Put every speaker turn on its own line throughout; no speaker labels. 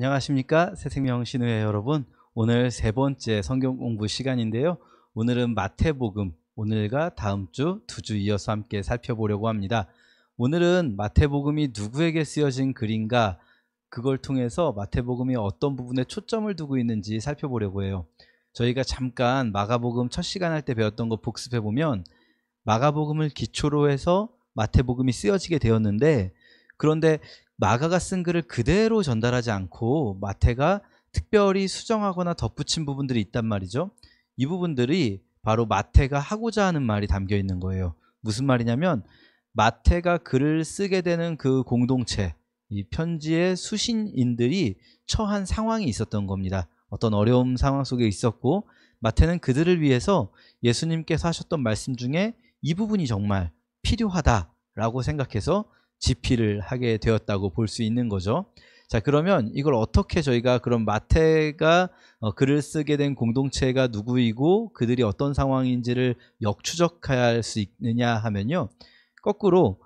안녕하십니까 새생명 신우회 여러분. 오늘 세 번째 성경 공부 시간인데요. 오늘은 마태복음, 오늘과 다음 주 두 주 이어서 함께 살펴보려고 합니다. 오늘은 마태복음이 누구에게 쓰여진 글인가, 그걸 통해서 마태복음이 어떤 부분에 초점을 두고 있는지 살펴보려고 해요. 저희가 잠깐 마가복음 첫 시간 할 때 배웠던 거 복습해 보면 마가복음을 기초로 해서 마태복음이 쓰여지게 되었는데, 그런데 마가가 쓴 글을 그대로 전달하지 않고 마태가 특별히 수정하거나 덧붙인 부분들이 있단 말이죠. 이 부분들이 바로 마태가 하고자 하는 말이 담겨 있는 거예요. 무슨 말이냐면, 마태가 글을 쓰게 되는 그 공동체, 이 편지의 수신인들이 처한 상황이 있었던 겁니다. 어떤 어려운 상황 속에 있었고, 마태는 그들을 위해서 예수님께서 하셨던 말씀 중에 이 부분이 정말 필요하다라고 생각해서 집필을 하게 되었다고 볼 수 있는 거죠. 자, 그러면 이걸 어떻게 저희가 그럼 마태가 글을 쓰게 된 공동체가 누구이고 그들이 어떤 상황인지를 역추적할 수 있느냐 하면요, 거꾸로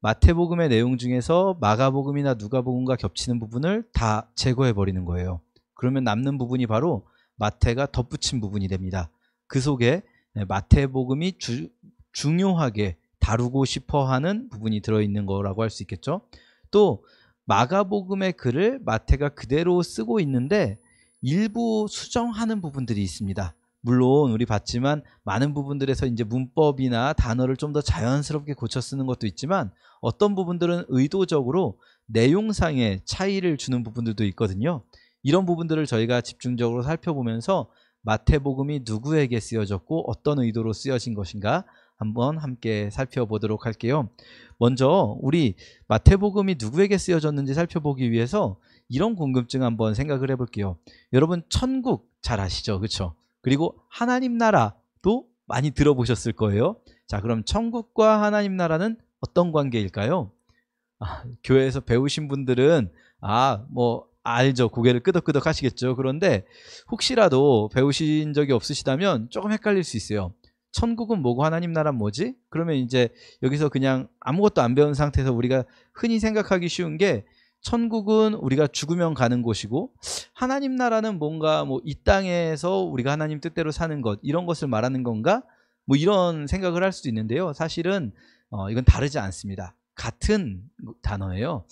마태복음의 내용 중에서 마가복음이나 누가복음과 겹치는 부분을 다 제거해 버리는 거예요. 그러면 남는 부분이 바로 마태가 덧붙인 부분이 됩니다. 그 속에 마태복음이 중요하게 다루고 싶어 하는 부분이 들어있는 거라고 할 수 있겠죠. 또 마가복음의 글을 마태가 그대로 쓰고 있는데 일부 수정하는 부분들이 있습니다. 물론 우리 봤지만 많은 부분들에서 이제 문법이나 단어를 좀 더 자연스럽게 고쳐 쓰는 것도 있지만, 어떤 부분들은 의도적으로 내용상의 차이를 주는 부분들도 있거든요. 이런 부분들을 저희가 집중적으로 살펴보면서 마태복음이 누구에게 쓰여졌고 어떤 의도로 쓰여진 것인가 한번 함께 살펴보도록 할게요. 먼저 우리 마태복음이 누구에게 쓰여졌는지 살펴보기 위해서 이런 궁금증 한번 생각을 해볼게요. 여러분, 천국 잘 아시죠? 그렇죠? 그리고 하나님 나라도 많이 들어보셨을 거예요. 자, 그럼 천국과 하나님 나라는 어떤 관계일까요? 교회에서 배우신 분들은 알죠. 고개를 끄덕끄덕 하시겠죠. 그런데 혹시라도 배우신 적이 없으시다면 조금 헷갈릴 수 있어요. 천국은 뭐고 하나님 나라는 뭐지? 그러면 이제 여기서 그냥 아무것도 안 배운 상태에서 우리가 흔히 생각하기 쉬운 게, 천국은 우리가 죽으면 가는 곳이고 하나님 나라는 뭔가 이 땅에서 우리가 하나님 뜻대로 사는 것, 이런 것을 말하는 건가? 이런 생각을 할 수도 있는데요. 사실은 이건 다르지 않습니다. 같은 단어예요.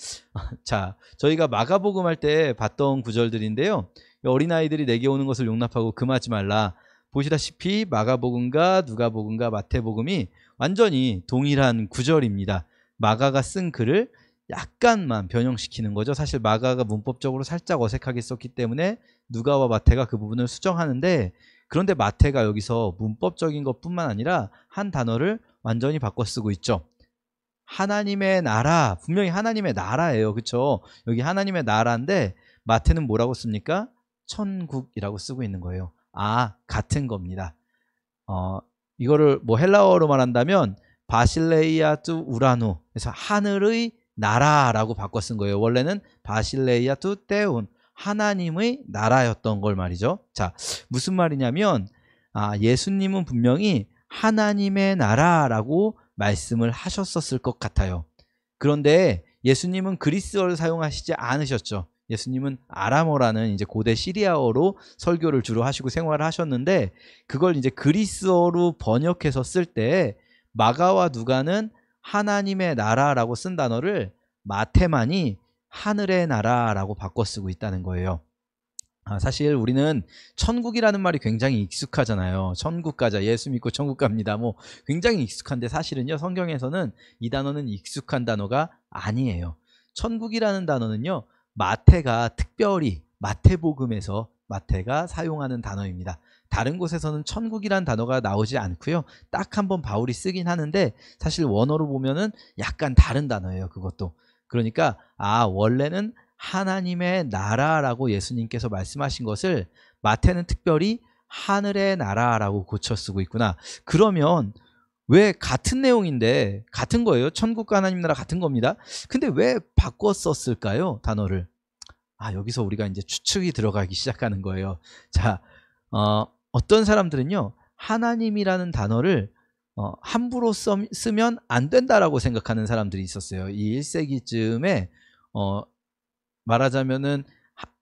자, 저희가 마가복음 할 때 봤던 구절들인데요. 어린아이들이 내게 오는 것을 용납하고 금하지 말라. 보시다시피 마가복음과 누가복음과 마태복음이 완전히 동일한 구절입니다. 마가가 쓴 글을 약간만 변형시키는 거죠. 사실 마가가 문법적으로 살짝 어색하게 썼기 때문에 누가와 마태가 그 부분을 수정하는데, 그런데 마태가 여기서 문법적인 것뿐만 아니라 한 단어를 완전히 바꿔 쓰고 있죠. 하나님의 나라, 분명히 하나님의 나라예요. 그렇죠? 여기 하나님의 나라인데 마태는 뭐라고 씁니까? 천국이라고 쓰고 있는 거예요. 같은 겁니다. 이거를 헬라어로 말한다면 바실레이아투 우라누, 그래서 하늘의 나라라고 바꿔 쓴 거예요. 원래는 바실레이아투 테운, 하나님의 나라였던 걸 말이죠. 자, 무슨 말이냐면 예수님은 분명히 하나님의 나라라고 말씀을 하셨었을 것 같아요. 그런데 예수님은 그리스어를 사용하시지 않으셨죠. 예수님은 아람어라는 이제 고대 시리아어로 설교를 주로 하시고 생활을 하셨는데, 그걸 이제 그리스어로 번역해서 쓸 때 마가와 누가는 하나님의 나라라고 쓴 단어를 마태만이 하늘의 나라라고 바꿔 쓰고 있다는 거예요. 사실 우리는 천국이라는 말이 굉장히 익숙하잖아요. 천국 가자, 예수 믿고 천국 갑니다. 굉장히 익숙한데, 사실은요, 성경에서는 이 단어는 익숙한 단어가 아니에요. 천국이라는 단어는요, 마태가 특별히 마태복음에서 마태가 사용하는 단어입니다. 다른 곳에서는 천국이라는 단어가 나오지 않고요. 딱 한 번 바울이 쓰긴 하는데 사실 원어로 보면은 약간 다른 단어예요. 그것도. 그러니까 원래는 하나님의 나라라고 예수님께서 말씀하신 것을 마태는 특별히 하늘의 나라라고 고쳐 쓰고 있구나. 그러면 왜 같은 내용인데, 같은 거예요. 천국과 하나님 나라 같은 겁니다. 근데 왜 바꿔 썼을까요? 단어를. 여기서 우리가 이제 추측이 들어가기 시작하는 거예요. 자, 어떤 사람들은요, 하나님이라는 단어를 함부로 쓰면 안 된다라고 생각하는 사람들이 있었어요. 이 1세기쯤에 말하자면은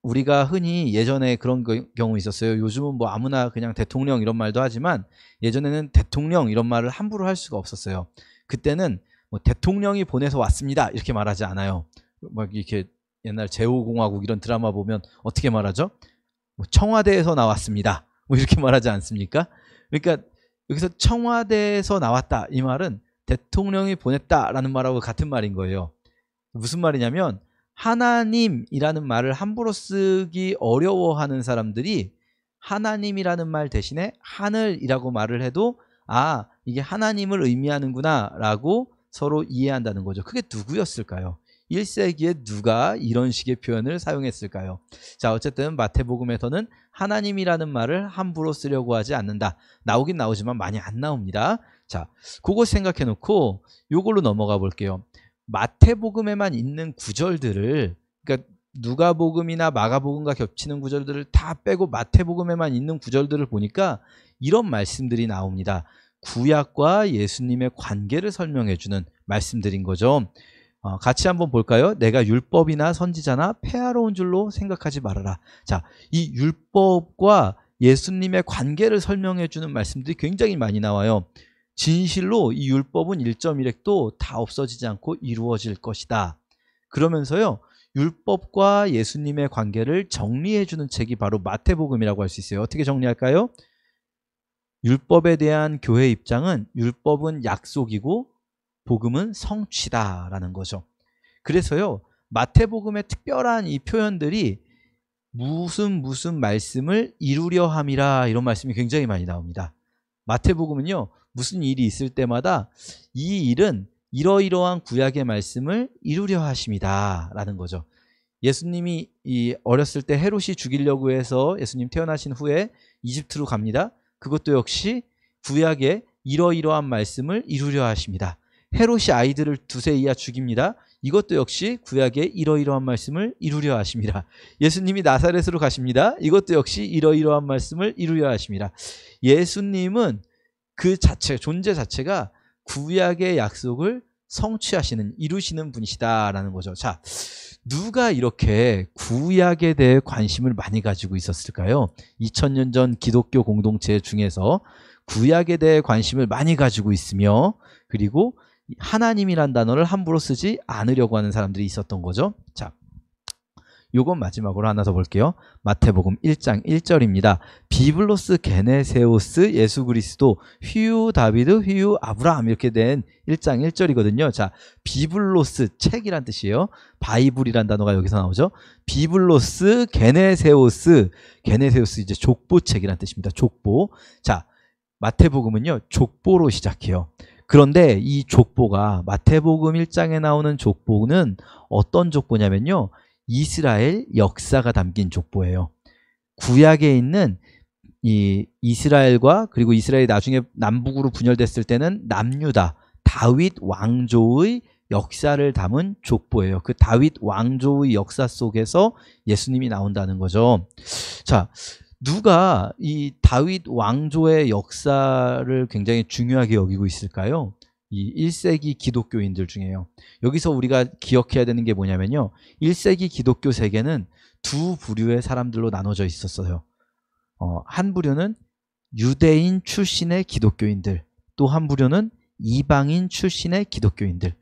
우리가 흔히 예전에 그런 경우 있었어요. 요즘은 뭐 아무나 그냥 대통령 이런 말도 하지만 예전에는 대통령 이런 말을 함부로 할 수가 없었어요. 그때는 뭐 대통령이 보내서 왔습니다 이렇게 말하지 않아요. 막 이렇게 옛날 제5공화국 이런 드라마 보면 어떻게 말하죠? 뭐 청와대에서 나왔습니다 뭐 이렇게 말하지 않습니까? 그러니까 여기서 청와대에서 나왔다 이 말은 대통령이 보냈다라는 말하고 같은 말인 거예요. 무슨 말이냐면 하나님이라는 말을 함부로 쓰기 어려워하는 사람들이 하나님이라는 말 대신에 하늘이라고 말을 해도 아 이게 하나님을 의미하는구나 라고 서로 이해한다는 거죠. 그게 누구였을까요? 1세기에 누가 이런 식의 표현을 사용했을까요? 자, 어쨌든 마태복음에서는 하나님이라는 말을 함부로 쓰려고 하지 않는다. 나오긴 나오지만 많이 안 나옵니다. 자, 그거 생각해 놓고 요걸로 넘어가 볼게요. 마태복음에만 있는 구절들을, 그러니까 누가복음이나 마가복음과 겹치는 구절들을 다 빼고 마태복음에만 있는 구절들을 보니까 이런 말씀들이 나옵니다. 구약과 예수님의 관계를 설명해 주는 말씀들인 거죠. 같이 한번 볼까요? 내가 율법이나 선지자나 폐하로운 줄로 생각하지 말아라. 자, 이 율법과 예수님의 관계를 설명해 주는 말씀들이 굉장히 많이 나와요. 진실로 이 율법은 1.1획도 다 없어지지 않고 이루어질 것이다. 그러면서요, 율법과 예수님의 관계를 정리해 주는 책이 바로 마태복음이라고 할 수 있어요. 어떻게 정리할까요? 율법에 대한 교회 입장은 율법은 약속이고 복음은 성취다라는 거죠. 그래서요, 마태복음의 특별한 이 표현들이 무슨 말씀을 이루려 함이라 이런 말씀이 굉장히 많이 나옵니다. 마태복음은요, 무슨 일이 있을 때마다 이 일은 이러이러한 구약의 말씀을 이루려 하심이다 라는 거죠. 예수님이 어렸을 때 헤롯이 죽이려고 해서 예수님 태어나신 후에 이집트로 갑니다. 그것도 역시 구약의 이러이러한 말씀을 이루려 하십니다. 헤롯이 아이들을 2세 이하 죽입니다. 이것도 역시 구약의 이러이러한 말씀을 이루려 하십니다. 예수님이 나사렛으로 가십니다. 이것도 역시 이러이러한 말씀을 이루려 하십니다. 예수님은 그 자체, 존재 자체가 구약의 약속을 성취하시는, 이루시는 분이시다라는 거죠. 자, 누가 이렇게 구약에 대해 관심을 많이 가지고 있었을까요? 2000년 전 기독교 공동체 중에서 구약에 대해 관심을 많이 가지고 있으며, 그리고 하나님이란 단어를 함부로 쓰지 않으려고 하는 사람들이 있었던 거죠. 자, 요건 마지막으로 하나 더 볼게요. 마태복음 1장 1절입니다. 비블로스 게네세오스 예수 그리스도 휘유 다비드 휘유 아브라함 이렇게 된 1장 1절이거든요. 자, 비블로스 책이란 뜻이에요. 바이블이란 단어가 여기서 나오죠. 비블로스 게네세오스, 게네세오스 이제 족보책이란 뜻입니다. 족보. 자, 마태복음은요, 족보로 시작해요. 그런데 이 족보가 마태복음 1장에 나오는 족보는 어떤 족보냐면요, 이스라엘 역사가 담긴 족보예요. 구약에 있는 이 이스라엘과, 그리고 이스라엘이 나중에 남북으로 분열됐을 때는 남유다, 다윗 왕조의 역사를 담은 족보예요. 그 다윗 왕조의 역사 속에서 예수님이 나온다는 거죠. 자, 누가 이 다윗 왕조의 역사를 굉장히 중요하게 여기고 있을까요? 이 1세기 기독교인들 중에요. 여기서 우리가 기억해야 되는 게 뭐냐면요, 1세기 기독교 세계는 두 부류의 사람들로 나눠져 있었어요. 한 부류는 유대인 출신의 기독교인들, 또 한 부류는 이방인 출신의 기독교인들.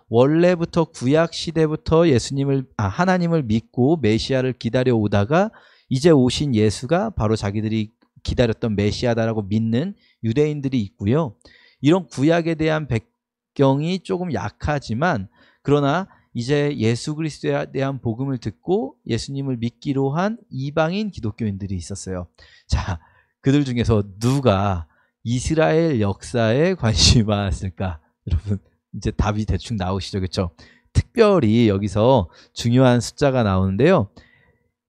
원래부터 구약 시대부터 하나님을 믿고 메시아를 기다려 오다가 이제 오신 예수가 바로 자기들이 기다렸던 메시아다라고 믿는 유대인들이 있고요. 이런 구약에 대한 배경이 조금 약하지만, 그러나 이제 예수 그리스도에 대한 복음을 듣고 예수님을 믿기로 한 이방인 기독교인들이 있었어요. 자, 그들 중에서 누가 이스라엘 역사에 관심이 많았을까? 여러분, 이제 답이 대충 나오시죠, 그렇죠? 특별히 여기서 중요한 숫자가 나오는데요,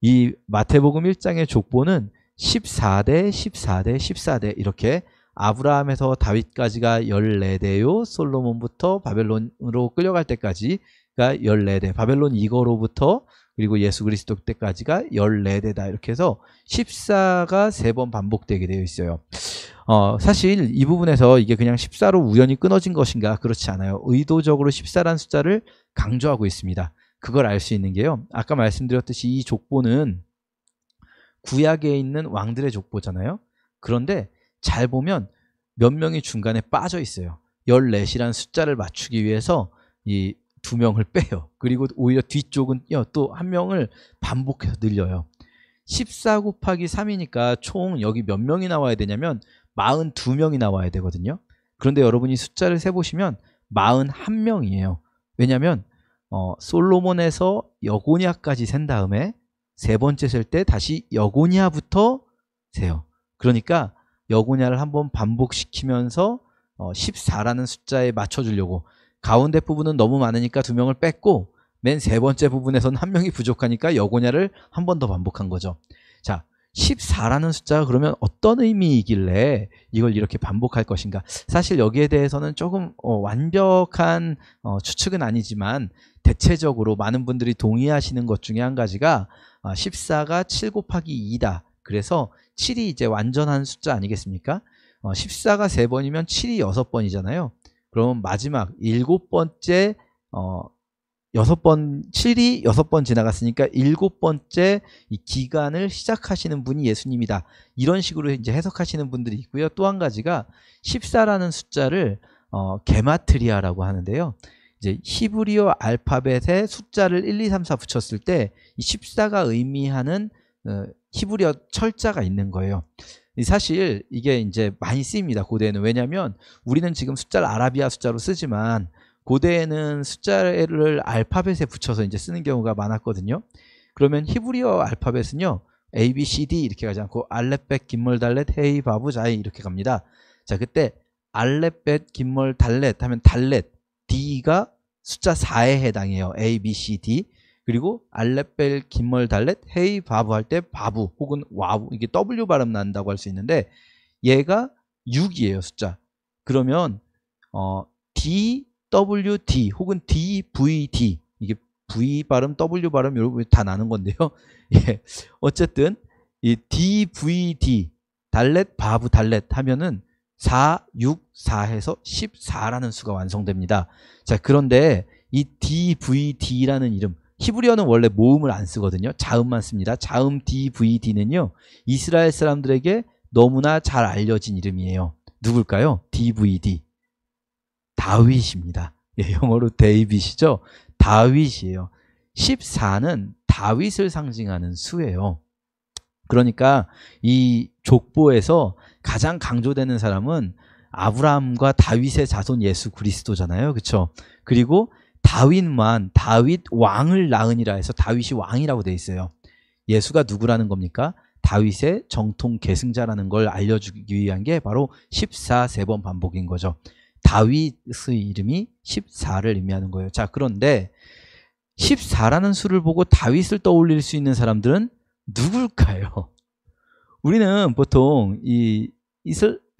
이 마태복음 1장의 족보는 14대, 14대, 14대 이렇게 아브라함에서 다윗까지가 14대요. 솔로몬부터 바벨론으로 끌려갈 때까지가 14대. 바벨론 이거로부터 그리고 예수 그리스도 때까지가 14대다. 이렇게 해서 14가 3번 반복되게 되어 있어요. 사실 이 부분에서 이게 그냥 14로 우연히 끊어진 것인가? 그렇지 않아요. 의도적으로 14라는 숫자를 강조하고 있습니다. 그걸 알 수 있는 게요, 아까 말씀드렸듯이 이 족보는 구약에 있는 왕들의 족보잖아요. 그런데 잘 보면 몇 명이 중간에 빠져 있어요. 14이라는 숫자를 맞추기 위해서 이 2명을 빼요. 그리고 오히려 뒤쪽은 또 1명을 반복해서 늘려요. 14 곱하기 3이니까 총 여기 몇 명이 나와야 되냐면 42명이 나와야 되거든요. 그런데 여러분이 숫자를 세보시면 41명이에요. 왜냐하면 솔로몬에서 여고니아까지 센 다음에 세 번째 셀 때 다시 여고니아부터 세요. 그러니까 여고니아를 한번 반복시키면서 14라는 숫자에 맞춰주려고 가운데 부분은 너무 많으니까 2명을 뺐고 맨 세 번째 부분에서는 1명이 부족하니까 여고냐를 한 번 더 반복한 거죠. 자, 14라는 숫자가 그러면 어떤 의미이길래 이걸 이렇게 반복할 것인가? 사실 여기에 대해서는 조금 완벽한 추측은 아니지만 대체적으로 많은 분들이 동의하시는 것 중에 한 가지가 14가 7 곱하기 2다. 그래서 7이 이제 완전한 숫자 아니겠습니까? 14가 3번이면 7이 6번이잖아요. 그럼 마지막 7번째 7이 6번 지나갔으니까 7번째 이 기간을 시작하시는 분이 예수님이다. 이런 식으로 이제 해석하시는 분들이 있고요. 또 한 가지가 14라는 숫자를 게마트리아라고 하는데요. 이제 히브리어 알파벳에 숫자를 1, 2, 3, 4 붙였을 때 이 14가 의미하는 히브리어 철자가 있는 거예요. 사실 이게 이제 많이 쓰입니다. 고대에는. 왜냐하면 우리는 지금 숫자를 아라비아 숫자로 쓰지만 고대에는 숫자를 알파벳에 붙여서 이제 쓰는 경우가 많았거든요. 그러면 히브리어 알파벳은요, A, B, C, D 이렇게 가지 않고 알렛벳, 김몰, 달렛, 헤이, 바부, 자이 이렇게 갑니다. 자, 그때 알렛벳, 김몰, 달렛 하면 달렛, D가 숫자 4에 해당해요. A, B, C, D. 그리고 알렛벳, 김몰, 달렛, 헤이, 바부 할 때 바부 혹은 와부, 이게 W 발음 난다고 할 수 있는데 얘가 6이에요, 숫자. 그러면 D, W, D 혹은 D, V, D 이게 V 발음, W 발음 여러분 다 나는 건데요. 예. 어쨌든 이 D, V, D 달렛, 바부, 달렛 하면은 4, 6, 4 해서 14라는 수가 완성됩니다. 자, 그런데 이 D, V, D라는 이름 히브리어는 원래 모음을 안 쓰거든요. 자음만 씁니다. 자음 D, V, D는요. 이스라엘 사람들에게 너무나 잘 알려진 이름이에요. 누굴까요? D, V, D. 다윗입니다. 예, 영어로 데이빗이죠. 다윗이에요. 14는 다윗을 상징하는 수예요. 그러니까 이 족보에서 가장 강조되는 사람은 아브라함과 다윗의 자손 예수 그리스도잖아요. 그렇죠? 그리고 다윗만 다윗 왕을 낳으니라 해서 다윗이 왕이라고 돼 있어요. 예수가 누구라는 겁니까? 다윗의 정통 계승자라는 걸 알려주기 위한 게 바로 14 3번 반복인 거죠. 다윗의 이름이 14를 의미하는 거예요. 자, 그런데 14라는 수를 보고 다윗을 떠올릴 수 있는 사람들은 누굴까요? 우리는 보통 이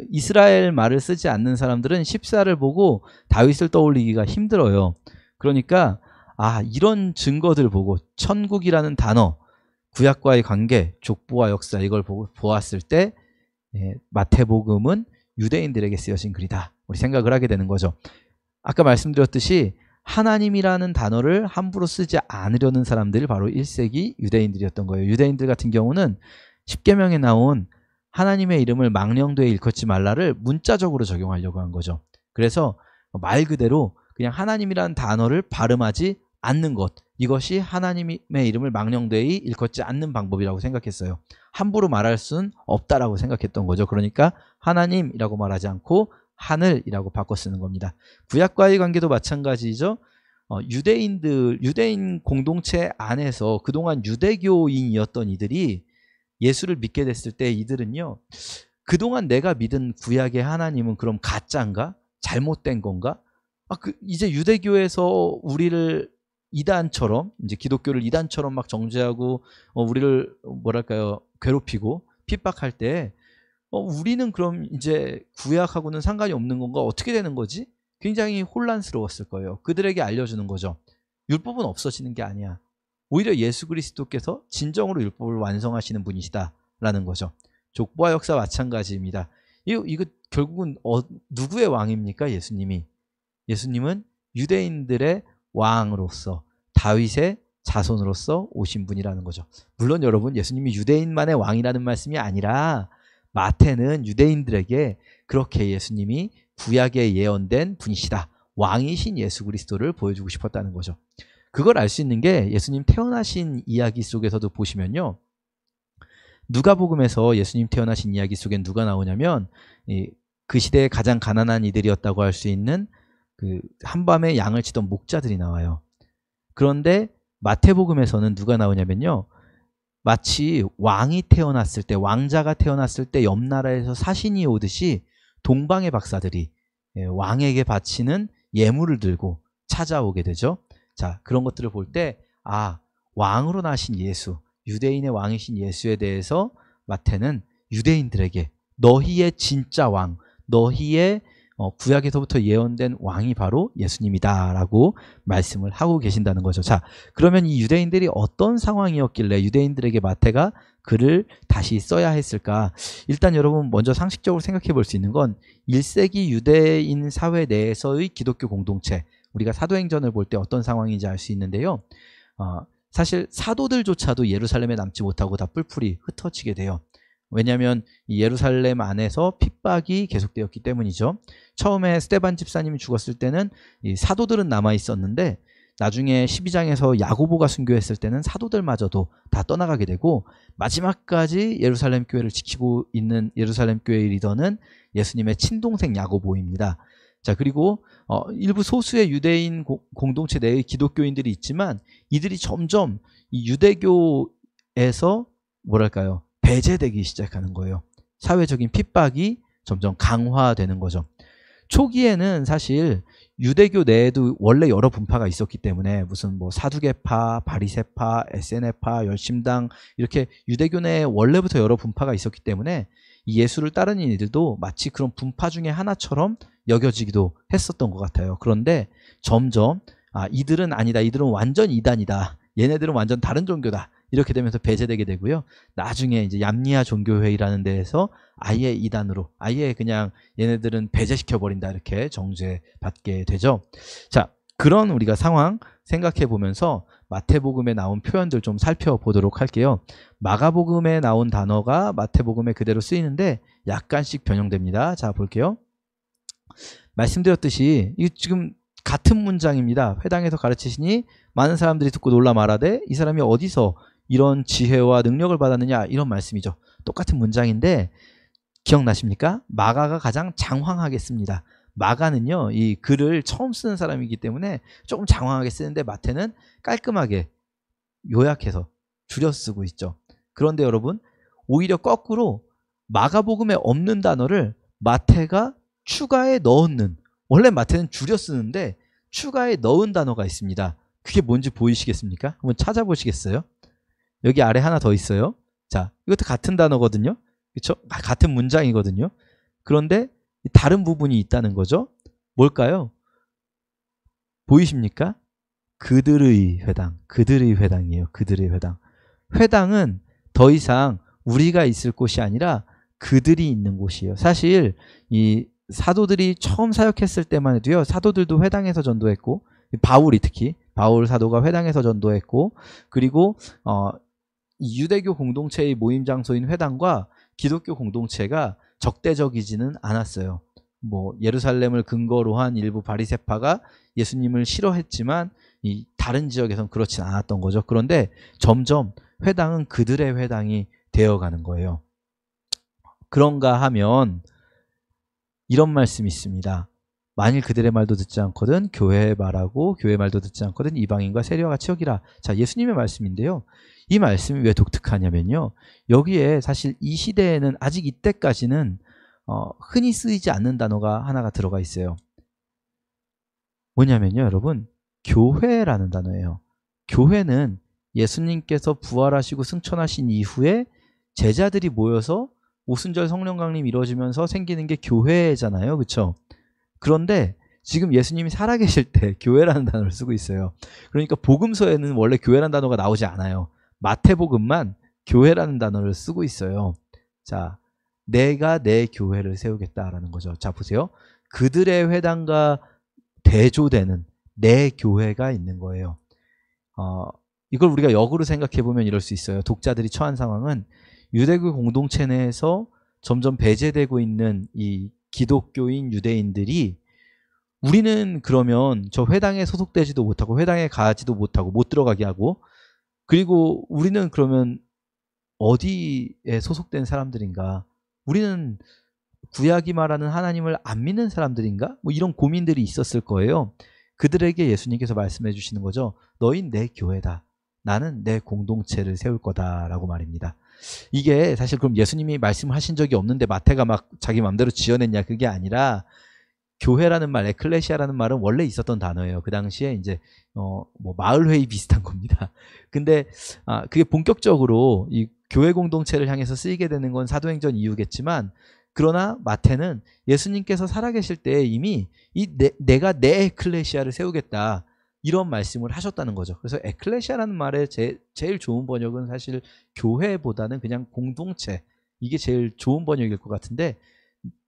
이스라엘 말을 쓰지 않는 사람들은 14를 보고 다윗을 떠올리기가 힘들어요. 그러니까 이런 증거들 보고 천국이라는 단어, 구약과의 관계, 족보와 역사 이걸 보았을 때 마태복음은 유대인들에게 쓰여진 글이다. 우리 생각을 하게 되는 거죠. 아까 말씀드렸듯이 하나님이라는 단어를 함부로 쓰지 않으려는 사람들이 바로 1세기 유대인들이었던 거예요. 유대인들 같은 경우는 십계명에 나온 하나님의 이름을 망령되이 일컫지 말라를 문자적으로 적용하려고 한 거죠. 그래서 말 그대로 그냥 하나님이라는 단어를 발음하지 않는 것, 이것이 하나님의 이름을 망령되이 일컫지 않는 방법이라고 생각했어요. 함부로 말할 수는 없다라고 생각했던 거죠. 그러니까 하나님이라고 말하지 않고 하늘이라고 바꿔 쓰는 겁니다. 구약과의 관계도 마찬가지죠. 유대인 공동체 안에서 그동안 유대교인이었던 이들이 예수를 믿게 됐을 때 이들은요, 그동안 내가 믿은 구약의 하나님은 그럼 가짜인가? 잘못된 건가? 이제 유대교에서 우리를 이단처럼, 이제 기독교를 이단처럼 막 정죄하고 우리를 뭐랄까요, 괴롭히고 핍박할 때 우리는 그럼 이제 구약하고는 상관이 없는 건가? 어떻게 되는 거지? 굉장히 혼란스러웠을 거예요. 그들에게 알려주는 거죠. 율법은 없어지는 게 아니야. 오히려 예수 그리스도께서 진정으로 율법을 완성하시는 분이시다라는 거죠. 족보와 역사 마찬가지입니다. 이거 결국은 누구의 왕입니까? 예수님은 유대인들의 왕으로서 다윗의 자손으로서 오신 분이라는 거죠. 물론 여러분, 예수님이 유대인만의 왕이라는 말씀이 아니라 마태는 유대인들에게 그렇게 예수님이 구약에 예언된 분이시다, 왕이신 예수 그리스도를 보여주고 싶었다는 거죠. 그걸 알 수 있는 게 예수님 태어나신 이야기 속에서도 보시면요, 누가복음에서 예수님 태어나신 이야기 속엔 누가 나오냐면 그 시대에 가장 가난한 이들이었다고 할 수 있는 그 한밤에 양을 치던 목자들이 나와요. 그런데 마태복음에서는 누가 나오냐면요, 마치 왕이 태어났을 때, 왕자가 태어났을 때 옆 나라에서 사신이 오듯이 동방의 박사들이 왕에게 바치는 예물을 들고 찾아오게 되죠. 자, 그런 것들을 볼 때 왕으로 나신 예수, 유대인의 왕이신 예수에 대해서 마태는 유대인들에게 너희의 진짜 왕, 너희의 구약에서부터 예언된 왕이 바로 예수님이다 라고 말씀을 하고 계신다는 거죠. 자, 그러면 이 유대인들이 어떤 상황이었길래 유대인들에게 마태가 글을 다시 써야 했을까? 일단 여러분 먼저 상식적으로 생각해 볼 수 있는 건 1세기 유대인 사회 내에서의 기독교 공동체, 우리가 사도행전을 볼 때 어떤 상황인지 알 수 있는데요, 사실 사도들조차도 예루살렘에 남지 못하고 다 뿔뿔이 흩어지게 돼요. 왜냐하면 이 예루살렘 안에서 핍박이 계속되었기 때문이죠. 처음에 스데반 집사님이 죽었을 때는 이 사도들은 남아 있었는데 나중에 12장에서 야고보가 순교했을 때는 사도들마저도 다 떠나가게 되고 마지막까지 예루살렘 교회를 지키고 있는 예루살렘 교회의 리더는 예수님의 친동생 야고보입니다. 자, 그리고 일부 소수의 유대인 공동체 내의 기독교인들이 있지만 이들이 점점 이 유대교에서 뭐랄까요, 배제되기 시작하는 거예요. 사회적인 핍박이 점점 강화되는 거죠. 초기에는 사실 유대교 내에도 원래 여러 분파가 있었기 때문에 무슨 뭐 사두개파, 바리새파, 에세네파, 열심당, 이렇게 유대교 내에 원래부터 여러 분파가 있었기 때문에 이 예수를 따르는 이들도 마치 그런 분파 중에 하나처럼 여겨지기도 했었던 것 같아요. 그런데 점점 이들은 아니다, 이들은 완전 이단이다, 얘네들은 완전 다른 종교다, 이렇게 되면서 배제되게 되고요. 나중에 이제 얌니아 종교회의라는 데에서 아예 이단으로, 아예 그냥 얘네들은 배제시켜버린다, 이렇게 정죄받게 되죠. 자, 그런 우리가 상황 생각해 보면서 마태복음에 나온 표현들 좀 살펴보도록 할게요. 마가복음에 나온 단어가 마태복음에 그대로 쓰이는데 약간씩 변형됩니다. 자, 볼게요. 말씀드렸듯이 이 지금 같은 문장입니다. 회당에서 가르치시니 많은 사람들이 듣고 놀라 말하되 이 사람이 어디서 이런 지혜와 능력을 받았느냐, 이런 말씀이죠. 똑같은 문장인데 기억나십니까? 마가가 가장 장황하게 씁니다. 마가는요, 이 글을 처음 쓰는 사람이기 때문에 조금 장황하게 쓰는데 마태는 깔끔하게 요약해서 줄여 쓰고 있죠. 그런데 여러분, 오히려 거꾸로 마가복음에 없는 단어를 마태가 추가에 넣는, 원래 마태는 줄여 쓰는데 추가에 넣은 단어가 있습니다. 그게 뭔지 보이시겠습니까? 한번 찾아보시겠어요? 여기 아래 하나 더 있어요. 자, 이것도 같은 단어거든요. 그렇죠? 같은 문장이거든요. 그런데 다른 부분이 있다는 거죠. 뭘까요? 보이십니까? 그들의 회당, 그들의 회당이에요. 그들의 회당. 회당은 더 이상 우리가 있을 곳이 아니라 그들이 있는 곳이에요. 사실 이 사도들이 처음 사역했을 때만 해도요, 사도들도 회당에서 전도했고, 바울이 특히 바울 사도가 회당에서 전도했고, 그리고 유대교 공동체의 모임 장소인 회당과 기독교 공동체가 적대적이지는 않았어요. 뭐 예루살렘을 근거로 한 일부 바리새파가 예수님을 싫어했지만 이 다른 지역에서는 그렇진 않았던 거죠. 그런데 점점 회당은 그들의 회당이 되어가는 거예요. 그런가 하면 이런 말씀이 있습니다. 만일 그들의 말도 듣지 않거든 교회의 말하고 교회의 말도 듣지 않거든 이방인과 세리와 같이 여기라. 자, 예수님의 말씀인데요. 이 말씀이 왜 독특하냐면요, 여기에 사실 이 시대에는 아직 이때까지는 흔히 쓰이지 않는 단어가 하나가 들어가 있어요. 뭐냐면요, 여러분, 교회라는 단어예요. 교회는 예수님께서 부활하시고 승천하신 이후에 제자들이 모여서 오순절 성령 강림 이루어지면서 생기는 게 교회잖아요. 그렇죠? 그런데 지금 예수님이 살아계실 때 교회라는 단어를 쓰고 있어요. 그러니까 복음서에는 원래 교회라는 단어가 나오지 않아요. 마태복음만 교회라는 단어를 쓰고 있어요. 자, 내가 내 교회를 세우겠다라는 거죠. 자, 보세요. 그들의 회당과 대조되는 내 교회가 있는 거예요. 이걸 우리가 역으로 생각해 보면 이럴 수 있어요. 독자들이 처한 상황은 유대교 공동체 내에서 점점 배제되고 있는 이 기독교인 유대인들이 우리는 그러면 저 회당에 소속되지도 못하고 회당에 가지도 못하고 못 들어가게 하고, 그리고 우리는 그러면 어디에 소속된 사람들인가? 우리는 구약이 말하는 하나님을 안 믿는 사람들인가? 뭐 이런 고민들이 있었을 거예요. 그들에게 예수님께서 말씀해 주시는 거죠. 너희 내 교회다. 나는 내 공동체를 세울 거다라고 말입니다. 이게 사실 그럼 예수님이 말씀하신 적이 없는데 마태가 막 자기 마음대로 지어냈냐, 그게 아니라 교회라는 말, 에클레시아라는 말은 원래 있었던 단어예요. 그 당시에 이제 뭐 마을회의 비슷한 겁니다. 근데 그게 본격적으로 이 교회 공동체를 향해서 쓰이게 되는 건 사도행전 이후겠지만, 그러나 마태는 예수님께서 살아계실 때 이미 내가 내 에클레시아를 세우겠다, 이런 말씀을 하셨다는 거죠. 그래서 에클레시아라는 말의 제일 좋은 번역은 사실 교회보다는 그냥 공동체, 이게 제일 좋은 번역일 것 같은데,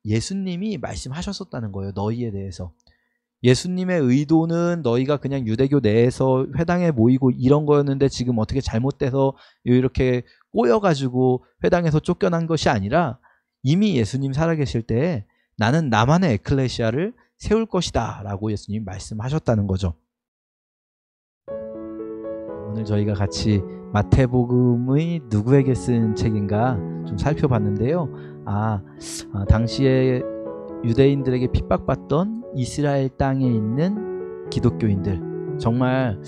예수님이 말씀하셨었다는 거예요. 너희에 대해서. 예수님의 의도는 너희가 그냥 유대교 내에서 회당에 모이고 이런 거였는데 지금 어떻게 잘못돼서 이렇게 꼬여가지고 회당에서 쫓겨난 것이 아니라, 이미 예수님 살아계실 때에 나는 나만의 에클레시아를 세울 것이다 라고 예수님이 말씀하셨다는 거죠. 오늘 저희가 같이 마태복음의 누구에게 쓴 책인가 좀 살펴봤는데요. 당시에 유대인들에게 핍박받던 이스라엘 땅에 있는 기독교인들, 정말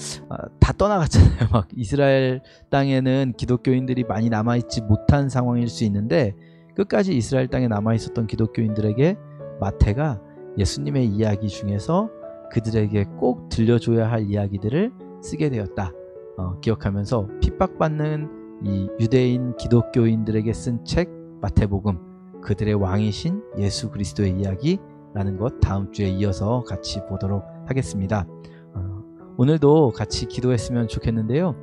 다 떠나갔잖아요. 막 이스라엘 땅에는 기독교인들이 많이 남아있지 못한 상황일 수 있는데, 끝까지 이스라엘 땅에 남아있었던 기독교인들에게 마태가 예수님의 이야기 중에서 그들에게 꼭 들려줘야 할 이야기들을 쓰게 되었다. 기억하면서 핍박받는 이 유대인 기독교인들에게 쓴 책 마태복음, 그들의 왕이신 예수 그리스도의 이야기라는 것 다음 주에 이어서 같이 보도록 하겠습니다. 오늘도 같이 기도했으면 좋겠는데요.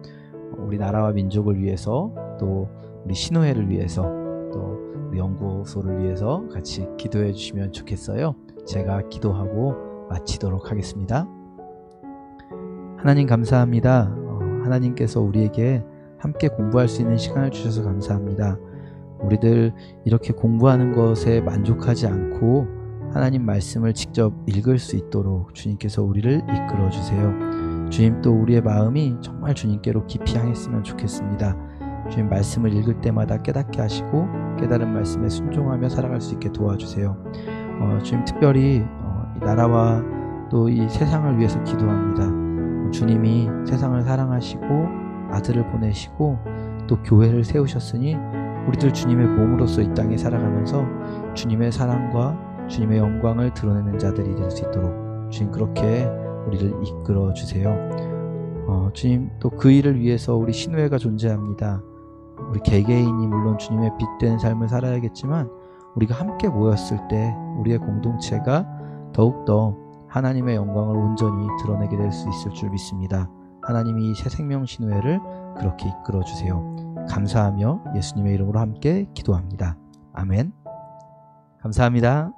우리 나라와 민족을 위해서, 또 우리 신우회를 위해서, 또 우리 연구소를 위해서 같이 기도해 주시면 좋겠어요. 제가 기도하고 마치도록 하겠습니다. 하나님 감사합니다. 하나님께서 우리에게 함께 공부할 수 있는 시간을 주셔서 감사합니다. 우리들 이렇게 공부하는 것에 만족하지 않고 하나님 말씀을 직접 읽을 수 있도록 주님께서 우리를 이끌어 주세요. 주님, 또 우리의 마음이 정말 주님께로 깊이 향했으면 좋겠습니다. 주님, 말씀을 읽을 때마다 깨닫게 하시고 깨달은 말씀에 순종하며 살아갈 수 있게 도와주세요. 주님, 특별히 이 나라와 또 이 세상을 위해서 기도합니다. 주님이 세상을 사랑하시고 아들을 보내시고 또 교회를 세우셨으니 우리들 주님의 몸으로서 이 땅에 살아가면서 주님의 사랑과 주님의 영광을 드러내는 자들이 될 수 있도록 주님 그렇게 우리를 이끌어 주세요. 주님, 또 그 일을 위해서 우리 신우회가 존재합니다. 우리 개개인이 물론 주님의 빛된 삶을 살아야겠지만 우리가 함께 모였을 때 우리의 공동체가 더욱더 하나님의 영광을 온전히 드러내게 될 수 있을 줄 믿습니다. 하나님이 이 새생명 신우회를 그렇게 이끌어 주세요. 감사하며 예수님의 이름으로 함께 기도합니다. 아멘. 감사합니다.